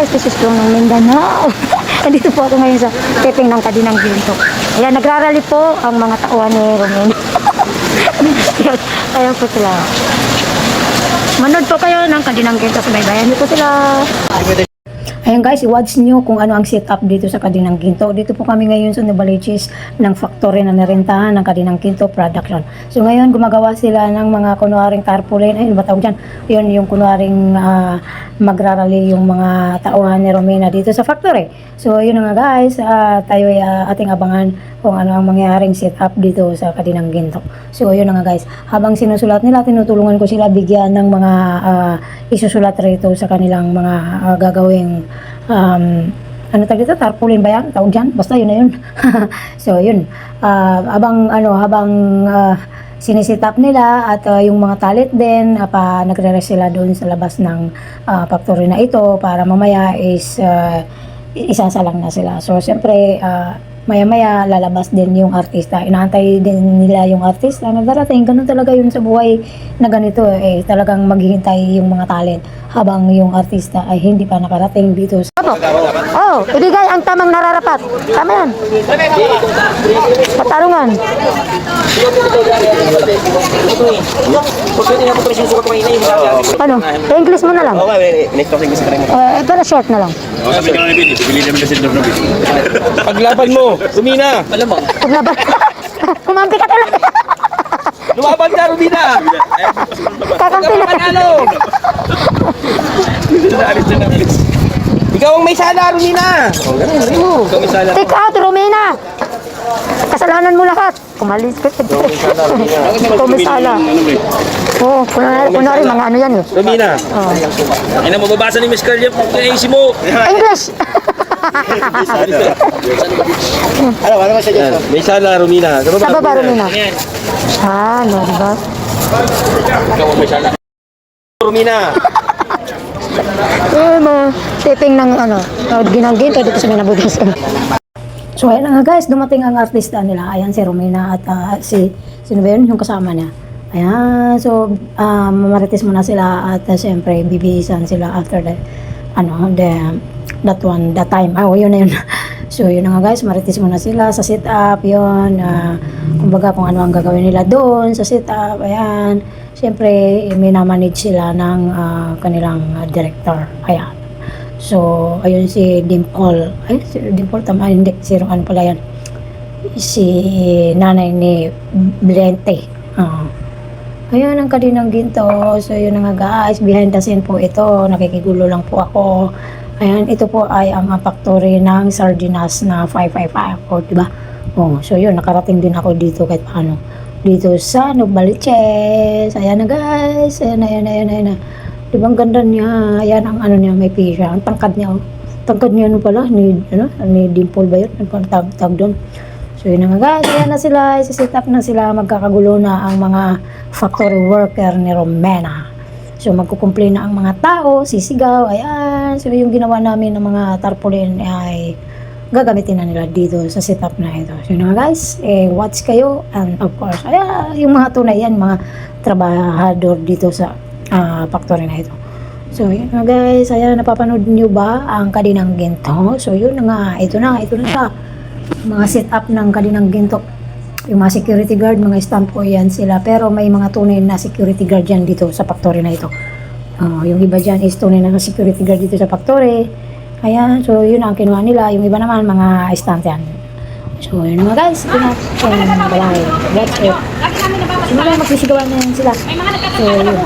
guys, this is from Mindanao. Nandito po ako ngayon sa taping ng Kadinang Ginto. Ayan, nagrarally po ang mga tauhan ni Romena. Ayan po sila. Manood po kayo ng Kadinang Ginto sa baybayan. Dito po sila. Ayan guys, i-watch nyo kung ano ang setup dito sa Kadinang Ginto. Dito po kami ngayon sa Novaliches ng factory na narentahan ng Kadinang Ginto production. So ngayon gumagawa sila ng mga kunwaring tarpaulin. Ayun, batawag dyan. Yun yung kunwaring magrarally yung mga tauhan ni Romena dito sa factory. So yun nga guys, tayo ay ating abangan kung ano ang mangyayaring setup dito sa Kadinang Ginto. So yun nga guys, habang sinusulat nila, tinutulungan ko sila bigyan ng mga isusulat rito sa kanilang mga gagawing ano tawag dito, tarpaulin ba yan? Tawag dyan? Basta yun na yun. So yun, habang sinisitap nila at yung mga talit din, nagre-rest sila doon sa labas ng factory na ito para mamaya is isasalang na sila. So siyempre, maya-maya lalabas din yung artista. Inaantay din nila yung artista na darating. Ganun talaga yun sa buhay na ganito eh. Talagang maghihintay yung mga talent habang yung artista ay hindi pa nakarating dito. Oh, ibigay ang tamang nararapat. Tama yan. Patarungan. Ano? English mo na lang. Pero short na lang. Paglaban mo, Romena. Paglaban. Kumampi ka talaga. Lumaban ka, Romena. Kakampi na. Ikaw ang may sala, Romena. Take out, Romena. Kasalanan mo lahat. Kumalis ka. Ikaw may sala. Oo, kunwari mga ano yan eh. Romena. Ina mo, babasa ni Miss Carlia kung AC mo. English. Ano ba siya dyan? May sala, Romena. Sa baba, Romena. No, diba? Ikaw ang may sala. Romena. Taping ng ginanggin dito sa Minabugas. So ayan na nga guys, dumating ang artista nila. Ayan si Romena at sino ba yun? Yung kasama niya. Ayan, so mamarites muna sila at siyempre bibihisan sila after that time. Yun na yun. So yun na nga guys, marites muna sila sa sit-up, yun. Kumbaga kung ano ang gagawin nila doon sa sit-up, ayan. Siyempre, may namanage sila ng kanilang director. Ayan. So, ayun si Dimple. Ay, si Dimple, tama, hindi. Ano pala yan? Si nanay ni Blente. Ayun ang Kadinang Ginto. So, yun na nga guys. Behind the scene po ito. Nakikigulo lang po ako. Ayan, ito po ay ang factory ng sardinas na 555. Diba? So, yun. Nakarating din ako dito kahit paano. Dito sa Novaliches. Ayan na guys. Ayan na. Diba ang ganda niya? Ayan ang ano niya, may pisya. Ang tangkad niya. Tangkad niya pala? Ni Dimple ba yun? Ano tag doon? So yun na nga guys. Ayan na sila. Isisit up na sila. Magkakagulo na ang mga factory worker ni Romena. So magkukumplay na ang mga tao. Sisigaw. Ayan. So yung ginawa namin ng mga tarpaulin ay gagamitin na nila dito sa setup na ito. So yun nga guys, watch kayo and of course, yung mga tunay yan, mga trabahador dito sa factory na ito. So yun nga guys, napapanood nyo ba ang Kadinang Ginto? So yun nga, ito na siya. Mga setup ng Kadinang Ginto. Yung mga security guard, mga stand po yan sila. Pero may mga tunay na security guard yan dito sa factory na ito. Yung iba dyan is tunay na security guard dito sa factory. Ayan, so yun ang kinuha nila. Yung iba naman, mga stand yan. So yun mga guys, ito na yung balay. That's it. So mga magsisigawan na yan sila. So yun.